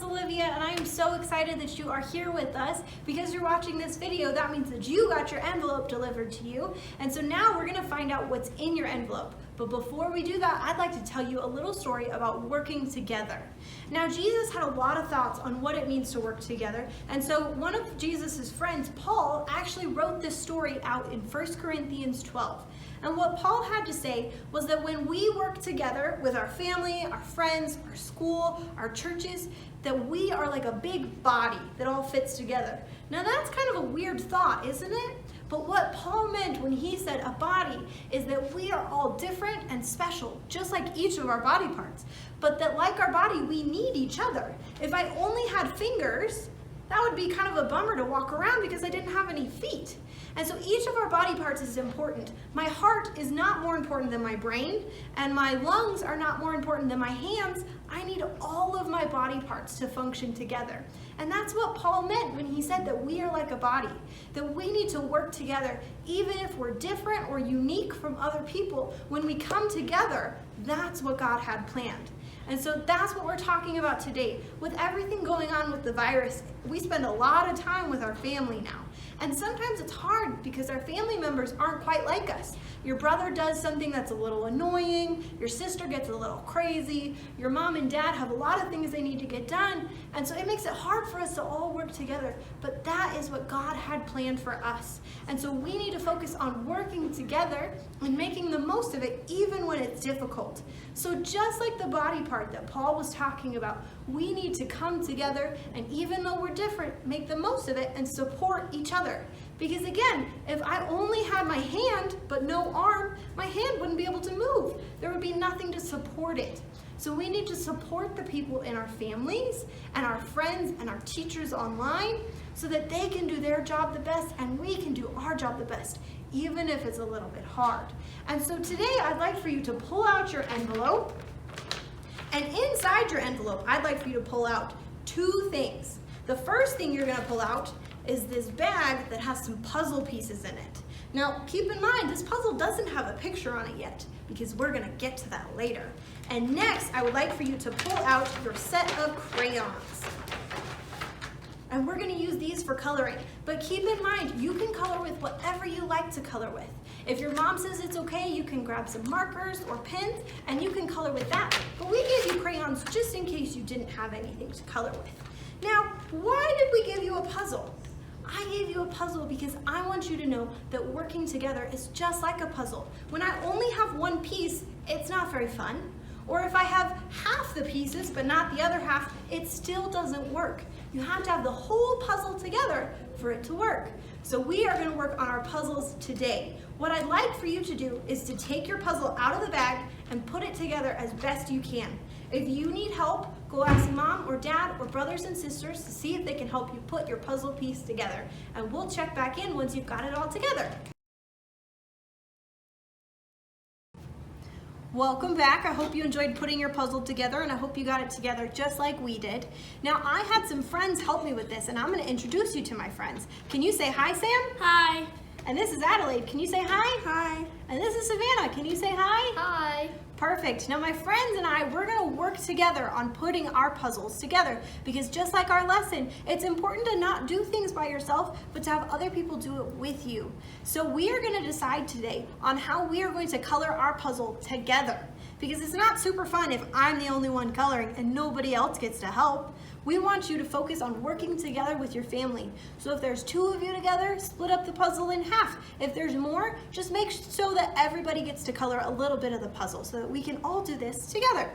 Olivia, and I am so excited that you are here with us. Because you're watching this video, that means that you got your envelope delivered to you. And so now we're gonna find out what's in your envelope. But before we do that, I'd like to tell you a little story about working together. Now, Jesus had a lot of thoughts on what it means to work together. And so one of Jesus's friends, Paul, actually wrote this story out in 1 Corinthians 12. And what Paul had to say was that when we work together with our family, our friends, our school, our churches, that we are like a big body that all fits together. Now that's kind of a weird thought, isn't it? But what Paul meant when he said a body is that we are all different and special, just like each of our body parts. But that like our body, we need each other. If I only had fingers, that would be kind of a bummer to walk around because I didn't have any feet. And so each of our body parts is important. My heart is not more important than my brain, and my lungs are not more important than my hands. I need all of my body parts to function together. And that's what Paul meant when he said that we are like a body, that we need to work together even if we're different or unique from other people. When we come together, that's what God had planned. And so that's what we're talking about today. With everything going on with the virus, we spend a lot of time with our family now. And sometimes it's hard because our family members aren't quite like us. Your brother does something that's a little annoying, your sister gets a little crazy, your mom and dad have a lot of things they need to get done, and so it makes it hard for us to all work together. But that is what God had planned for us. And so we need to focus on working together and making the most of it even when it's difficult. So just like the body part that Paul was talking about, we need to come together and even though we're different, make the most of it and support each other. Because again, if I only had my hand but no arm, my hand wouldn't be able to move. There would be nothing to support it. So we need to support the people in our families and our friends and our teachers online so that they can do their job the best and we can do our job the best, even if it's a little bit hard. And so today I'd like for you to pull out your envelope, and inside your envelope, I'd like for you to pull out two things. The first thing you're gonna pull out is this bag that has some puzzle pieces in it. Now, keep in mind, this puzzle doesn't have a picture on it yet because we're gonna get to that later. And next, I would like for you to pull out your set of crayons. And we're gonna use these for coloring. But keep in mind, you can color with whatever you like to color with. If your mom says it's okay, you can grab some markers or pens and you can color with that. But we gave you crayons just in case you didn't have anything to color with. Now, why did we give you a puzzle? I gave you a puzzle because I want you to know that working together is just like a puzzle. When I only have one piece, it's not very fun. Or if I have half the pieces but not the other half, it still doesn't work. You have to have the whole puzzle together for it to work. So we are going to work on our puzzles today. What I'd like for you to do is to take your puzzle out of the bag and put it together as best you can. If you need help, go ask mom or dad or brothers and sisters to see if they can help you put your puzzle piece together. And we'll check back in once you've got it all together. Welcome back. I hope you enjoyed putting your puzzle together and I hope you got it together just like we did. Now I had some friends help me with this and I'm going to introduce you to my friends. Can you say hi, Sam? Hi. And this is Adelaide. Can you say hi? Hi. And this is Savannah. Can you say hi? Hi. Perfect. Now my friends and I, we're going to work together on putting our puzzles together because just like our lesson, it's important to not do things by yourself, but to have other people do it with you. So we are going to decide today on how we are going to color our puzzle together because it's not super fun if I'm the only one coloring and nobody else gets to help. We want you to focus on working together with your family. So if there's two of you together, split up the puzzle in half. If there's more, just make so that everybody gets to color a little bit of the puzzle so that we can all do this together.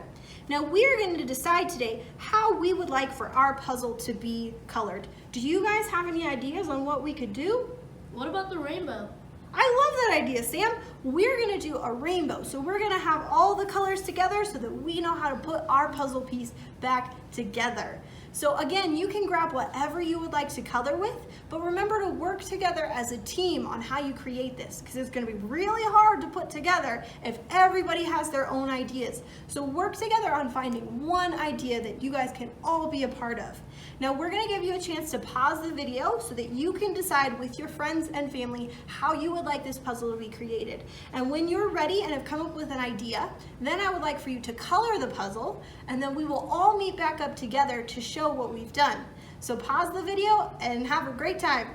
Now we're going to decide today how we would like for our puzzle to be colored. Do you guys have any ideas on what we could do? What about the rainbow? I love that idea, Sam. We're gonna do a rainbow. So we're gonna have all the colors together so that we know how to put our puzzle piece back together. So again, you can grab whatever you would like to color with, but remember to work together as a team on how you create this because it's gonna be really hard to put together if everybody has their own ideas. So work together on finding one idea that you guys can all be a part of. Now we're gonna give you a chance to pause the video so that you can decide with your friends and family how you would like this puzzle to be created. And when you're ready and have come up with an idea, then I would like for you to color the puzzle, and then we will all meet back up together to show what we've done. So pause the video and have a great time.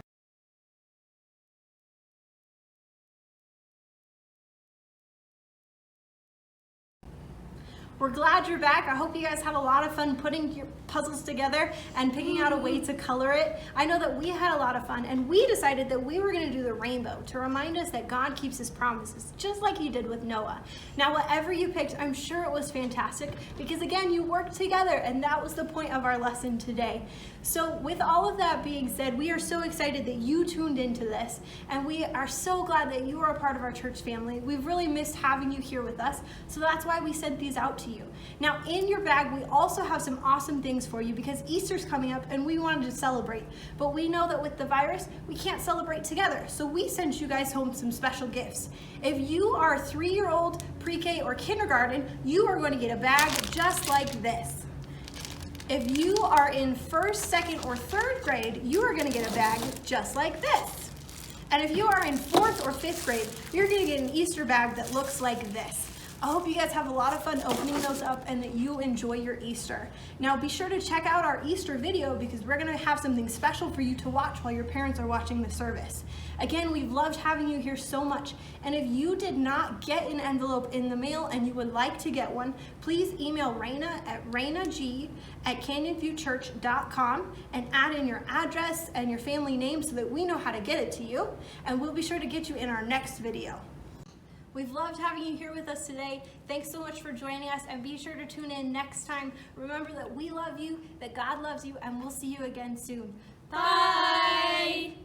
We're glad you're back. I hope you guys had a lot of fun putting your puzzles together and picking out a way to color it. I know that we had a lot of fun, and we decided that we were going to do the rainbow to remind us that God keeps his promises, just like he did with Noah. Now, whatever you picked, I'm sure it was fantastic because, again, you worked together, and that was the point of our lesson today. So with all of that being said, we are so excited that you tuned into this, and we are so glad that you are a part of our church family. We've really missed having you here with us, so that's why we sent these out to you. Now, in your bag, we also have some awesome things for you because Easter's coming up and we wanted to celebrate. But we know that with the virus, we can't celebrate together. So we sent you guys home some special gifts. If you are a 3-year-old, pre-K, or kindergarten, you are going to get a bag just like this. If you are in 1st, 2nd, or 3rd grade, you are going to get a bag just like this. And if you are in 4th or 5th grade, you're going to get an Easter bag that looks like this. I hope you guys have a lot of fun opening those up and that you enjoy your Easter. Now be sure to check out our Easter video because we're going to have something special for you to watch while your parents are watching the service. Again, we've loved having you here so much. And if you did not get an envelope in the mail and you would like to get one, please email Raina at rainag@canyonviewchurch.com and add in your address and your family name so that we know how to get it to you. And we'll be sure to get you in our next video. We've loved having you here with us today. Thanks so much for joining us, and be sure to tune in next time. Remember that we love you, that God loves you, and we'll see you again soon. Bye!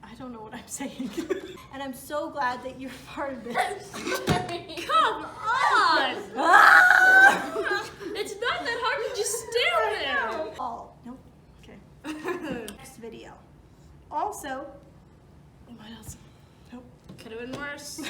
I don't know what I'm saying. And I'm so glad that you're part of this. Come on! It's not that hard to just stand there. Oh, nope. Okay. Next video. Also, what else? Nope. Could have been worse.